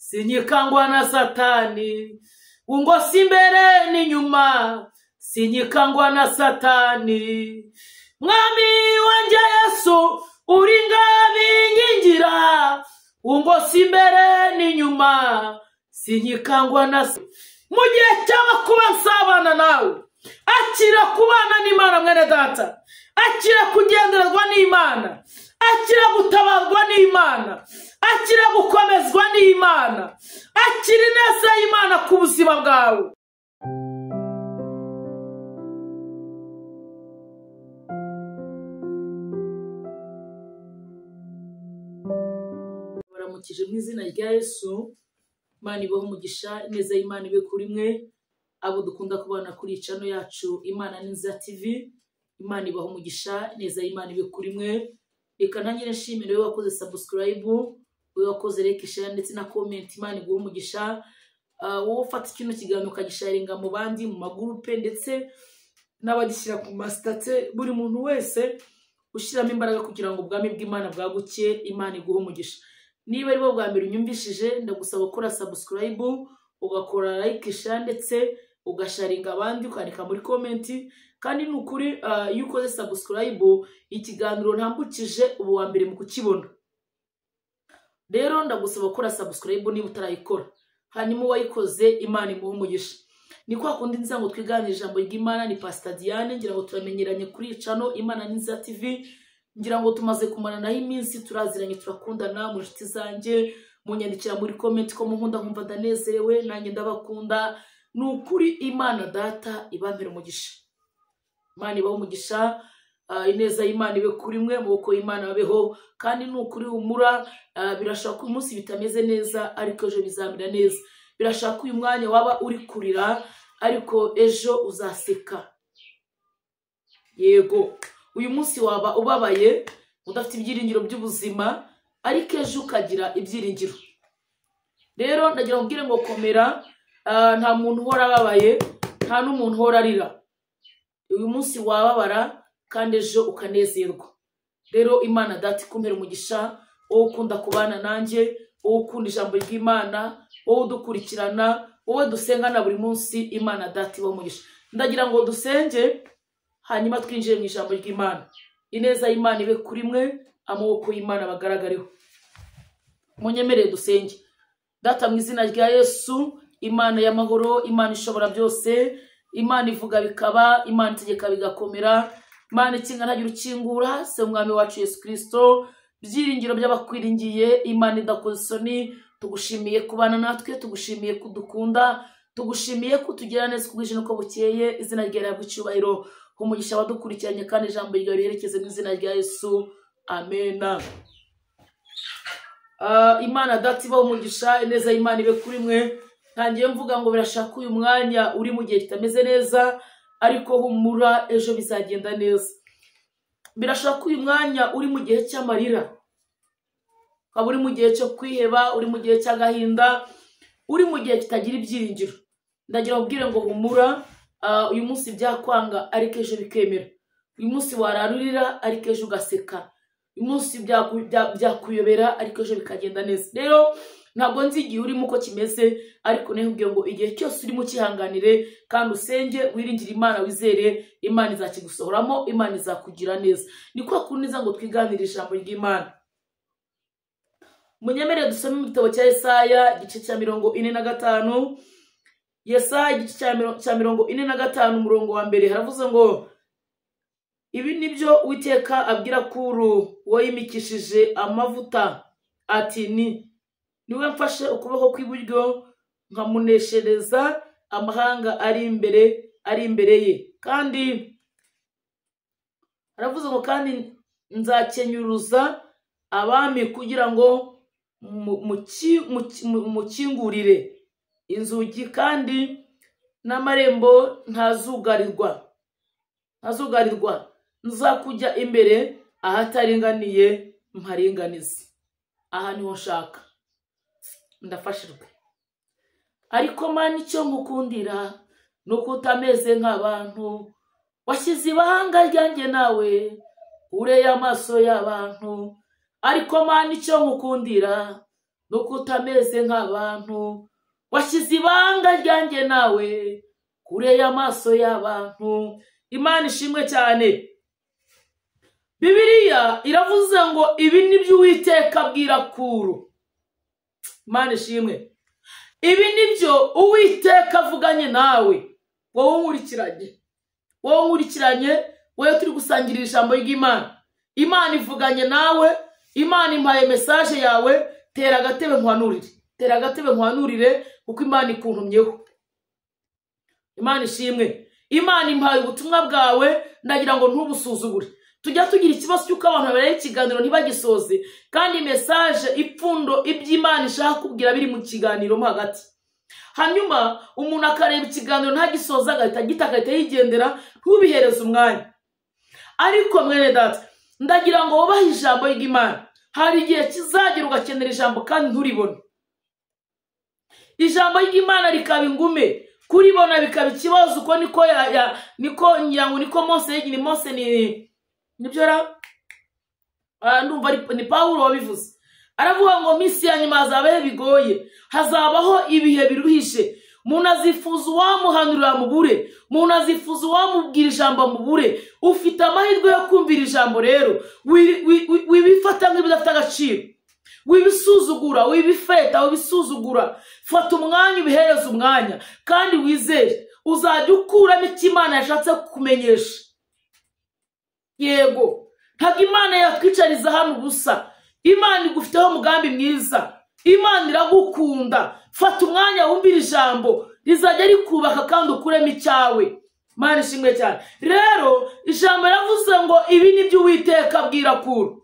sinyikangwa na satani, ungo simbere n'inyuma, sinyikangwa na satani. Mwami wanje Yesu uri ngabingingira, ungo simbere n'inyuma, sinyikangwa na mu gihe cy'amakuba nsabana nawe. Akira kubana n'Imana mwene data, akira kugendererwa n'Imana, akira gutabarwa n'Imana, akira gukomezwa n'Imana, akira ineza y'Imana ku buzima bwawe. Baramukije mu izina rya Yesu. Imana ibaho umugisha, ineza y'Imana ibe kuri mwe abo dukunda kubana kuri channel yacu Imana ni Nziza TV. Imana ibaho umugisha, ineza y'Imana ibe kuri mwe. Reka ntangire nshimire wowe wakoze subscribe, wowe wakoze like, share ndetse na comment. Imana ibaho umugisha. Wowe ufata kino kiganiro ukagisharinga mu bandi mu magurupe ndetse n'abagishyira ku mastate, buri muntu wese ushiramo imbaraga kugira ngo ubwami bw'Imana bwaguke. Imana iguhe umugisha. Niba ari bo bwa mbere unyumvishije, ndagusaba gukora subscribe, ugakora like, share ndetse ugasharinga abandi, ukandika muri comment. Kandi nukuri iyo ukoze subscribe ikiganiro ntambukije ubu wa mbere mu kukibona. Rero ndagusaba gukora subscribe niba utarayikora, hanyuma wayikoze Imana imuhe umugisha. Ni kwa kundi nza ngo twiganire ijambo ry'Imana. Ni Pastor Diane, ngira ngo turamenyeranye kuri channel Imana ni Nziza TV. Ngira ngo tumaze kumarana naho iminsi, turaziranye, turakundana, mu nshuti zanjye munyandikira muri comment ko munkunda nkumva ndanezerewe, nanjye ndabakunda. Nukuri Imana data ibambere umugisha. Imana ibaho umugisha, ineza y'Imana ibe kuri mwe, muboko y'Imana babeho. Kandi nukuri humura, birashaka uyu munsi bitameze neza ariko ejo bizamera neza. Birashaka uyu mwanya waba uri kurira ariko ejo uzaseka. Yego, uyu munsi waba ubabaye udafite ibyiringiro by'ubuzima ariko ejo ukagira ibyiringiro. Rero ndagira kubwire ngo komera, nta muntu uhora ababaye, nta n'umuntu uhora arira. Uyu munsi wababara kandi ejo ukanezerwa. Rero Imana data ikumpere umugisha, wowe ukunda kubana nanjye, wowe ukunda ijambo ry'Imana, wowe udukurikirana, wowe dusengana buri munsi. Imana data ibaho umugisha. Ndagira ngo dusenge hanyuma twinjire mu ijambo ry'Imana. Ineza y'Imana ibe kuri mwe, amaboko y'Imana bagaragareho. Munyemerere dusenge. Data mu izina rya Yesu, Imana y'amahoro, Imana ishobora byose, Imana ivuga bikaba, Imana itegeka bigakomera, Imana ikinga ntagira ukingura, se umwami wacu Yesu Kristo, byiringiro by'abakwiringiye, Imana idakoze isoni. Tugushimiye kubana natwe, tugushimiye kudukunda, tugushimiye kutugira neza kubwije nuko bukeye. Izina ryawe rihabwe icyubahiro. Umugisha wadukurikiranye kandi ijambo ryawe riherekeze mu izina rya Yesu. Amen. Imana data ibaho umugisha, ineza y'Imana ibe kuri mwe. Ntangiye mvuga ngo birashaka uyu mwanya uri mu gihe kitameze neza ariko humura, ejo bizagenda neza. Birashaka uyu mwanya uri mu gihe cy'amarira, ukaba uri mu gihe cyo kwiheba, uri mu gihe cy'agahinda, uri mu gihe kitagira ibyiringiro. Ndagira kubwire ngo humura, uyu munsi byakwanga ariko ejo bikemera. Uyu munsi wararurira ariko ejo ugaseka. Uyu munsi byakuyobera ariko ejo bikagenda neza. Rero ntabwo nzi igihe urimo uko kimeze ariko nehubwiye ngo igihe cyose urimo kihanganire kandi usenge, wiringire Imana, wizere Imana izakigusohoramo, Imana izakugira neza. Ni kwa kundi nza ngo twiganire ijambo ry'Imana. Munyemerere dusome mu gitabo cya Yesaya igice cya 45. Yesaya igice cya 45 umurongo wa mbere haravuze ngo, ibi nibyo Uwiteka abwira Kuru wayimikishije amavuta ati, niwe mfashe ukuboko kw'iburyo nkamuneshereza amahanga ari imbere ye. Kandi haravuze ngo, kandi nzakenyuruza abami kugira ngo mukingurire inzugi kandi n'amarembo ntazugarirwa. Nzakujya imbere ahataringaniye mparinganize. Aha niho nshaka, ndafashirwe. Ariko Mana icyo nkukundira nuko utameze nk'abantu, washyize ibanga ryanjye nawe ureye amaso y'abantu. Ariko Mana icyo nkukundira no kutameze nk'abantu, washyize ibanga ryanjye nawe kure y'amaso y'abantu. Imana ishimwe cyane. Bibiliya iravuze ngo ibi nibyo Uwiteka abwira Kuro. Imana ishimwe. Ibi nibyo Uwiteka avuganye nawe, wowe nkurikiranye, wowe turi gusangirira ijambo ry'Imana. Imana ivuganye nawe, Imana impaye message yawe, tera agatebe nkwanurire kuko Imana ikuntumyeho. Imana ishimwe. Imana impaye ubutumwa bwawe, ndagira ngo ntubusuzugure. Tujya tugira ikibazo cy'uko abantu bareba ikiganiro ntibagisoze, kandi message ipfundo iby'Imana ishaka kubwira biri mu kiganiro mo hagati. Hanyuma umuntu akareba ikiganiro ntagisoza agahita yigendera, ntubihereze umwanya. Ariko mwene data, ndagira ngo wubahe ijambo ry'Imana. Hari igihe kizagera ugakenera ijambo kandi nturibone. Ijambo ry'Imana rikaba ingume, kuribona bikaba ikibazo. Uko niko Mose nibyo ndumva ni Pawulo wabivuze. Aravuga ngo minsi ya nyuma hazabaho bigoye, hazabaho ibihe biruhishe. Umuntu azifuza uwamuhanurira mubure, umuntu azifuza uwamubwira ijambo mubure. Ufite amahirwe yo kumvira ijambo rero, wibifata nk'ibidafite agaciro, wibisuzugura, wibisuzugura. Fata umwanya, ubihereze umwanya, kandi wizere uzajya ukuramo icyo Imana yashatse kukumenyesha. Yego, ntabwo Imana yakwicariza hano ubusa. Imana igufiteho umugambi mwiza, Imana iragukunda. Fata umwanya wumvira ijambo, rizajya rikubaka kandi ukuremo icyawe. Imana ishimwe cyane. Rero ijambo riravuze ngo ibi nibyo Uwiteka abwira Kuro,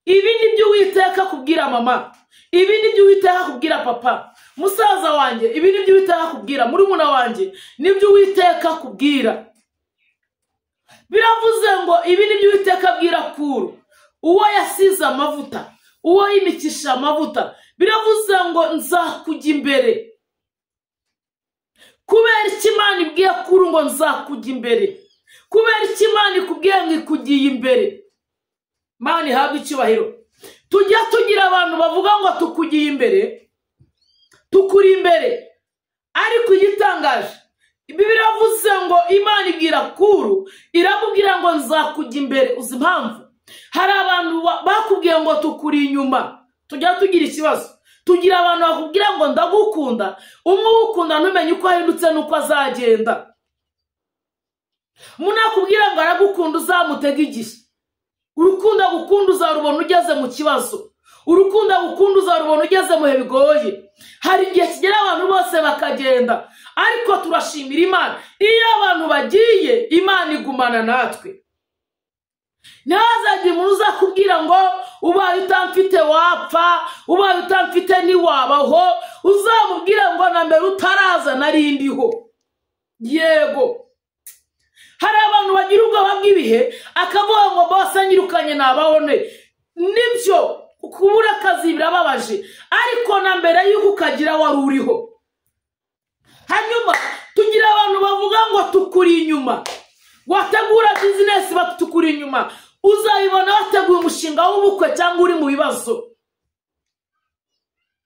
ibi nibyo Uwiteka kubwira mama, ibi nibyo Uwiteka kubwira papa, musaza wanjye, ibi nibyo Uwiteka kubwira murumuna wanjye, nibyo Uwiteka kubwira. Biravuze ngo ibi nibyo Uwiteka abwira Kuro, uwo yasize amavuta, uwo yimikisha amavuta. Biravuze ngo nzakujya imbere. Kubera iki Imana ibwiye Kuro ngo nzakujya imbere? Kubera iki Imana ikubwiye ngo ikugiye imbere? Imana ihabwe icyubahiro. Tujya tugira abantu bavuga ngo tukugiye imbere, tukuri imbere, ariko igitangaje Bibiliya iravuze ngo Imana ibwira Kuro, iramubwira ngo nzakujya imbere. Uzi impamvu? Hari abantu bakubwiye ngo tukuri inyuma. Tujya tugira ikibazo, tugira abantu bakubwira ngo ndagukunda, umwe ukunda ntumenye uko ahindutse nuko azagenda. Umuntu akubwira ngo aragukunda, uzamutega igihe. Urukundo agukunda uzarubona ugeze mu kibazo, urukundo agukunda uzarubona ugeze mu bihe bigoye. Hari igihe kigera abantu bose bakagenda, ariko turashimira Imana, iyo abantu bagiye Imana igumana natwe. Ntazagira umuntu uzakubwira ngo ubaye utamfite wapfa, ubaye utamfite ntiwabaho. Uzamubwira ngo na mbere utaraza narindiho. Yego, hari abantu bagira ubwoba bw'ibihe, akavuga ngo bose nyirukanye nababone. Nibyo, kubura akazi birababaje, ariko na mbere yuko ukagira wari uriho. Hanyuma tugira abantu bavuga ngo tukuri inyuma. Wategura business batutukuri inyuma, uzayibona wateguye umushinga w'ubukwe cyangwa uri mu bibazo.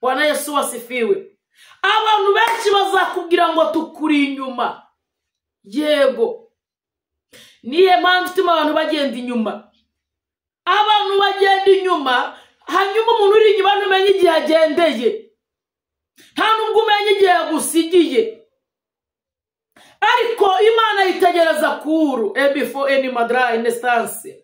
Bwana Yesu wasifiwe. Abantu benshi bazakubwira ngo tukuri inyuma. Yego, niye mpamvu ituma abantu bagenda inyuma. Abantu bagenda inyuma, hanyuma umuntu uri inyuma ntumenye igihe agendeye, nta nubwo umenye igihe yagusigiye. Ariko Imana yitegereza Kuro, before any madra instance.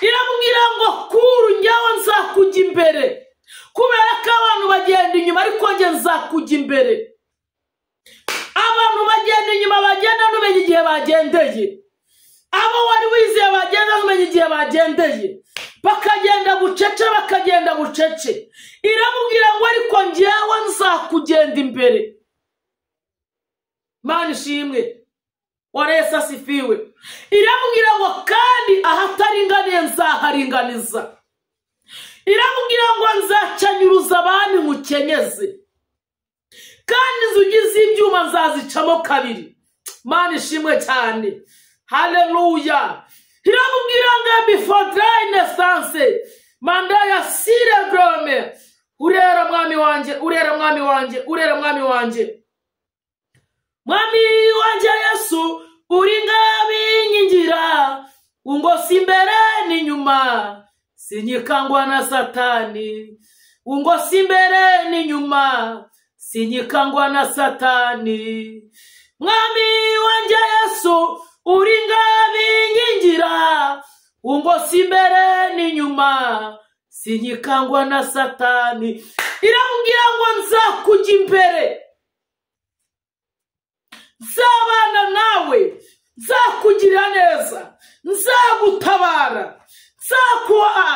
Iramubwira ngo Kuro, njyawe nzakujya imbere. Kubera ko abantu bagenda inyuma, ariko njye nzakujya imbere. Abantu bagenda inyuma bagenda ntumenye igihe bagendeye. Abo wari wizeye bagenda ntumenye igihe bagendeye. Bakagenda bucece. Iramubwira ngo ariko njyawe nzakugenda imbere. Imana ishimwe. Bwana Yesu asifiwe. Iramubwira ngo kandi ahataringaniye nzaharinganiza. Iramubwira ngo nzacanyuruza abami nkukenyeze, kandi inzugi z'ibyuma nzazicamo kabiri. Imana ishimwe cyane. Haleluya. Iramubwira ngo before dry instance, manda ya sire grome. Urera mwami wanje, urera mwami wanje, urera mwami wanje. Mwami wanje Yesu, uringabi nyingira, ungosi imbere n'inyuma, sinyikangwa na satani. Ungosi imbere n'inyuma, sinyikangwa na satani. Mwami wanje Yesu, uringabi nyingira, ungosi imbere n'inyuma, sinyikangwa na satani. Iramubwira ngo nzakujya imbere, nzabana nawe, nzakugirira neza, nzagutabara,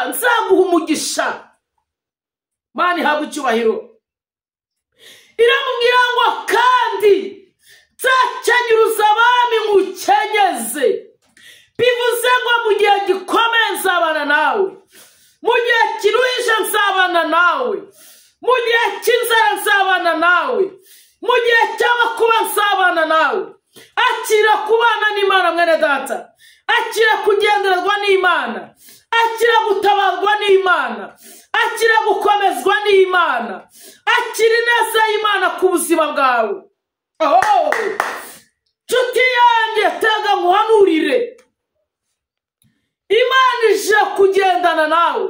nzaguha umugisha. Mani habwa icyubahiro. Iramubwira ngo kandi nzakenyuruza abami ngukenyeze. Bivuze ngo mu gihe gikomeye nzabana nawe, mu gihe kiruhije nzabana nawe, mu gihe cy'inzara nzabana nawe, mu gihe cy'amakuba nzabana nawe. Akira kubana n'Imana mwene data, akira kugendererwa n'Imana, akira gutabarwa n'Imana, akira gukomezwa n'Imana, akira ineza y'Imana ku buzima bwawe. Nshuti yanjye, tega nguhanurire, Imana ije kugendana nawe,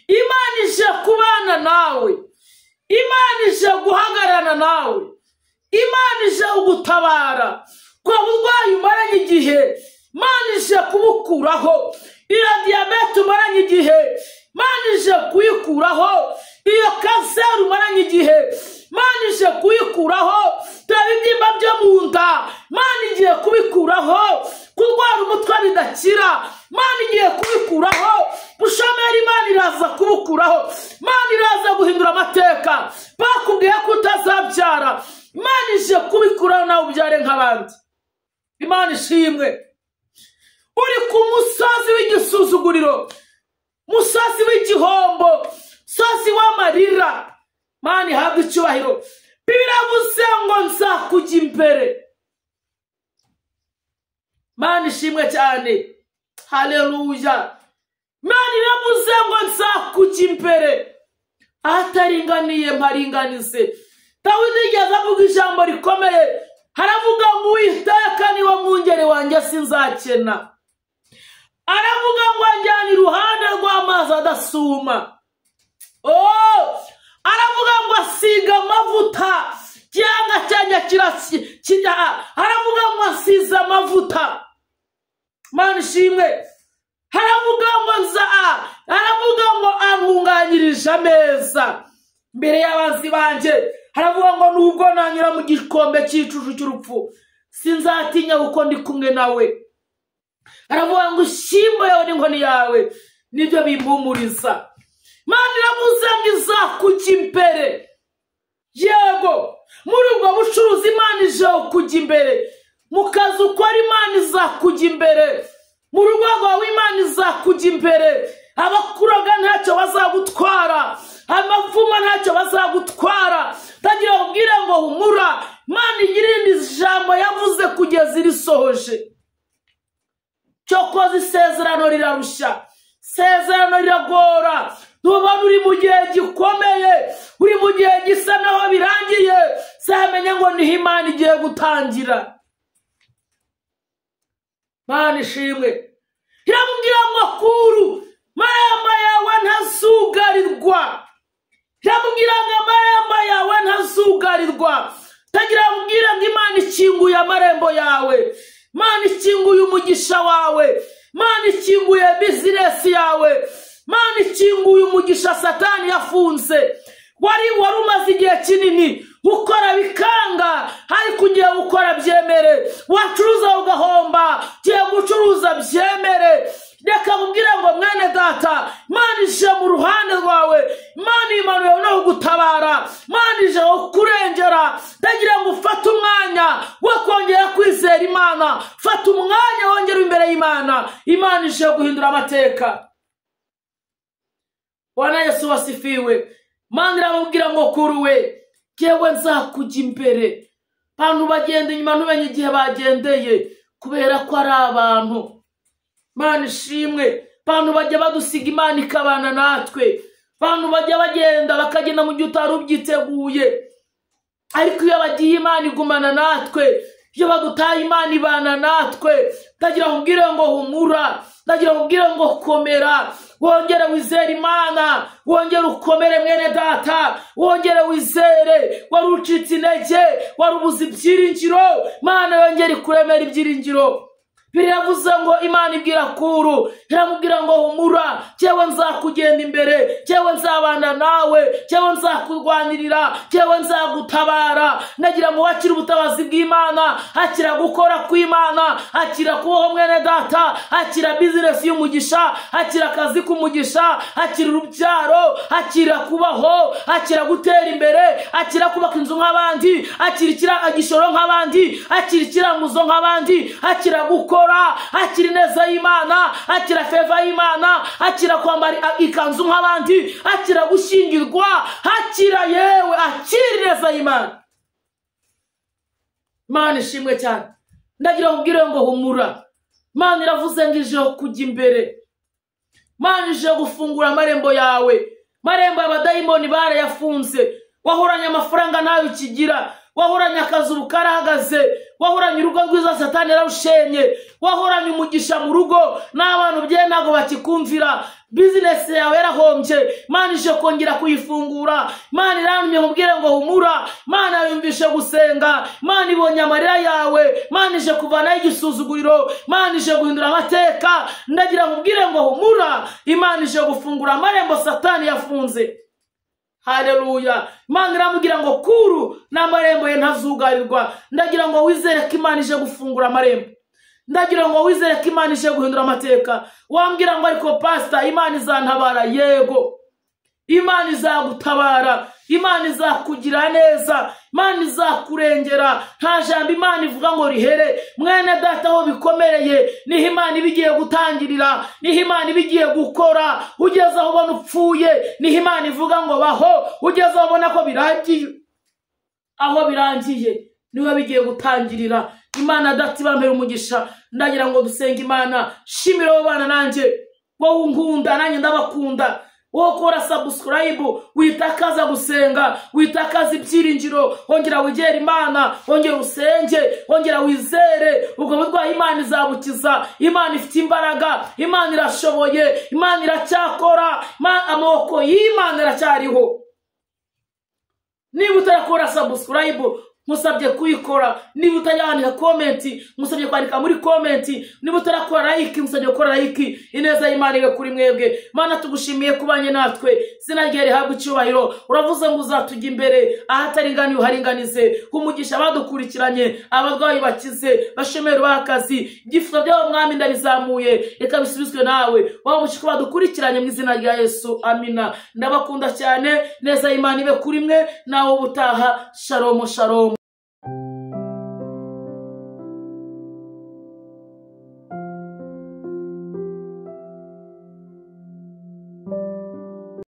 Imana ije kubana nawe, Imana ije guhagararana nawe, Imana ije kugutabara. Kwa burwayi umaranye igihe, Imana ije kubukuraho. Iyo diyabete umaranye igihe, Imana ije kuyikuraho. Iyo kanseri umaranye igihe, Imana ije kuyikuraho. Ibibyimba byo mu nda, Imana igiye kubikuraho. Kurwara umutwe bidakira, Imana igiye kubikuraho. Bushomeri, Imana iraza kubukuraho. Imana iraza guhindura amateka. Bakubwiye ko utazabyara, Imana ije kubikuraho nawe ubyare nk'abandi. Imana ishimwe. Uri ku musozi w'igisuzuguriro, musozi w'igihombo, musozi w'amarira, Imana ihabwa icyubahiro. Biravuze ngo nzakujya imbere. Imana ishimwe cyane. Haleluya. Imana iravuze ngo nzakujya imbere, ahataringaniye mparinganize. Dawidi yigeze avuga ijambo rikomeye, haravuga ngo Uwiteka niwe mwungeri wanjye sinzakena. Aravuga ngo anjyana iruhande rw'amazi adasuma. Aravuga ngo asiga amavuta, cyanga cyanya kirasya. Aravuga ngo asize amavuta. Imana ishimwe. Aravuga ngo antunganyirije ameza mbere y'abanzi banje. Haravuga ngo nubwo nanyura mu gikombe cy'icucu cy'urupfu, sinzatinya kuko ndi kumwe nawe. Aravuga ngo ishimbo yawe n'inkoni yawe nibyo bimpumuriza. Imana iravuze ngo izakujya imbere. Yego, muri ubwo bucuruzi Imana ije kujya imbere. Mu kazi ukora Imana izakujya imbere. Mu rugo rwawe Imana izakujya imbere. Abakuroga ntacyo bazagutwara, amavuma ntacyo bazagutwara. Tagira ubwire ngo humura, Imana igirinde ijambo yavuze kugeza irisohoje. Cyokoze isezerano rirarushya, isezerano riragora. Nubona uri mu gihe gikomeye, uri mu gihe gisa naho birangiye, zamenya ngo niho Imana igiye gutangira. Imana ishimwe. Iramubwira ngo kuru, amarembo yawe ntazugarirwa. Iramubwira ngo amarembo yawe ntazugarirwa. Tagira ubwire ngo Imana ikinguye amarembo yawe, Imana ikinguye umugisha wawe, Imana ikinguye business yawe, Imana ikinguye umugisha Satani yafunze. Wari umaze igihe kinini ukora bikanga, ariko ugiye gukora byemere. Wacuruza ugahomba, ugiye gucuruza byemere. Reka mubwire ngo mwene data, Imana ije mu ruhande rwawe, Imana imanuye no gutabara, Imana ije kurengera. Ndagira ngo ufate umwanya wo kongera kwizera Imana, fata umwanya wongera imbere y'Imana. Imana ije guhindura amateka. Bwana Yesu wasifiwe. Imana iramubwira ngo kuruwe, yewe nzakujya imbere. Abantu bagenda inyuma ntumenye igihe bagendeye, kubera ko ari abantu. Imana ishimwe. abantu bajya badusiga Imana ikabana natwe, abantu bajya bagenda bakagenda mu gihe utari ubyiteguye, ariko iyo bagiye Imana igumana natwe, iyo badutaye Imana ibana natwe. Ndagira nkubwire ngo humura, ndagira nkubwire ngo komera, wongere wizere Imana, wongere ukomere mwene data, wongere wizere. Wari ucitse intege, wari ubuze ibyiringiro, Imana yongere ikuremera ibyiringiro. Biravuze ngo Imana ibwira Kuru, iramubwira ngo humura, cyewe nzakugenda imbere, cyewe nzabana nawe, cyewe nzakurwanirira, cyewe nzagutabara. Ndagira ngo wakire ubutabazi bw'Imana, akira gukora kw'Imana, akira kubaho mwene data, akira business y'umugisha, akira akazi k'umugisha, akira urubyaro, akira kubaho, akira gutera imbere, akira kubaka inzu nk'abandi, akira igishoro nk'abandi, akira ikiranguzo nk'abandi, akira gukora, akira neza y'Imana, akira favor y'Imana, akira kwambara ikanzu nk'abandi, akira gushingirwa, akira yewe akira neza y'Imana. Imana ishimwe cyane. Ndagira nkubwire ngo humura, Imana iravuze ngo ije kujya imbere, Imana ije gufungura amarembo yawe. Marembo y'abadayimoni barayafunze, wahoranye amafaranga nawe ukigira, wahoranye akazi ubukarahagaze, wahoranye urugo rwiza Satani yarushenye, wahoranye umugisha mu rugo n'abantu bye ntago bakikumvira, business yawe yarahombye, Imana ije kongera kuyifungura. Imana irantumye nkubwire ngo humura, Imana yumvishe gusenga, Imana ibonye amarira yawe, Imana ije kuvanaho igisuzuguriro, Imana ije guhindura amateka. Ndagira nkubwire ngo humura, Imana ije gufungura amarembo Satani yafunze. Haleluya. Imana iramubwira ngo Kuru n'amarembo ye ntazugarirwa. Ndagira ngo wizere ko Imana ije gufungura amarembo, ndagira ngo wizere ko Imana ije guhindura amateka. Wambwira ngo ariko pastor Imana izantabara, yego Imana izagutabara, Imana izakugira neza, Imana izakurengera. Nta jambo Imana ivuga ngo rihere. Mwene data aho bikomereye niho Imana ibigiye gutangirira, niho Imana ibigiye gukora. Ugeze aho ubona upfuye niho Imana ivuga ngo baho, ugeze aho ubona ko birangiye, aho birangiye niho bigiye gutangirira. Imana data ibambere umugisha. Ndagira ngo dusenge Imana. Shimira abo bana nanjye, wowe unkunda nanjye ndabakunda, wowe kora subscribe, witakaza gusenga, witakaza ibyiringiro, wongera wegera Imana, wongera usenge, wongera wizere. Ubwo burwayi Imana izabukiza. Imana ifite imbaraga, Imana irashoboye, Imana iracyakora, amaboko y'Imana iracyariho. Niba utarakora subscribe, musabye kuyikora. Niba utajyandika comment, musabye kwandika muri comment. Niba utarakora like, musabye gukora like. Ineza y'Imana ibe kuri mwebwe. Mana tugushimiye kubanye natwe, sinagere habwe icyubahiro. Uravuze ngo uzatujya imbere, ahataringaniye uharinganize. Umugisha badukurikiranye, abarwayi bakize, bashemere bakazi, ibyifuzo byabo Mwami ndabizamuye, reka bisubizwe nawe. Waba mushika badukurikiranye mu izina rya Yesu, amina. Ndabakunda cyane. Neza y'Imana ibe kuri mwe, nawe ubutaha. Shalom shalom.